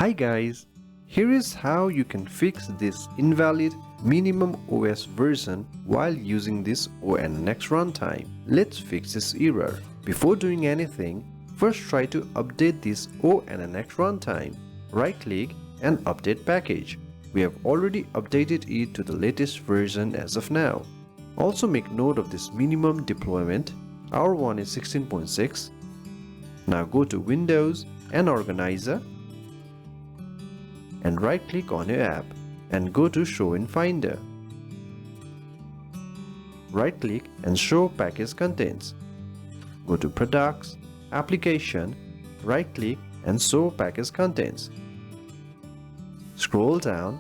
Hi guys, here is how you can fix this invalid MinimumOS version while using this ONNX Runtime. Let's fix this error. Before doing anything, first try to update this ONNX Runtime. Right click and update package. We have already updated it to the latest version as of now. Also make note of this minimum deployment. Our one is 16.6. Now go to Windows and Organizer and right click on your app and go to Show in Finder. Right click and show package contents. Go to Products, Application, right click and show package contents. Scroll down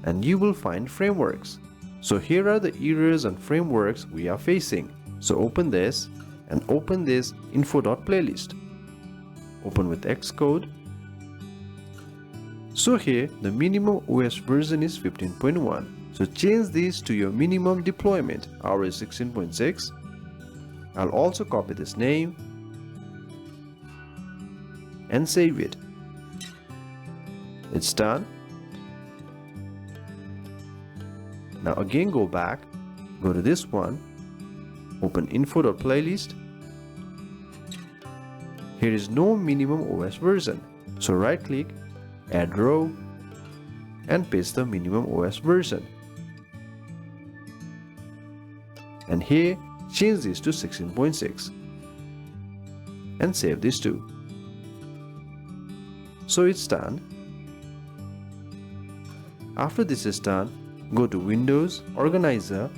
and you will find frameworks. So here are the errors and frameworks we are facing. So open this and open this info.playlist. Open with Xcode. So here the MinimumOS version is 15.1. So change this to your minimum deployment. Ours is 16.6. I'll also copy this name and save it. It's done. Now again go back, go to this one, open info.playlist. Here is no MinimumOS version. So right click, add row and paste the MinimumOS version. And here change this to 16.6 and save this too. So it's done. After this is done, go to Windows, Organizer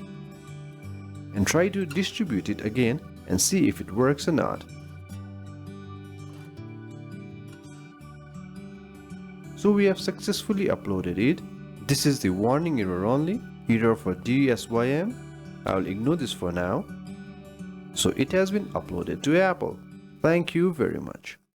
and try to distribute it again and see if it works or not. So we have successfully uploaded it. This is the warning error only, error for DSYM. I will ignore this for now. So it has been uploaded to Apple. Thank you very much.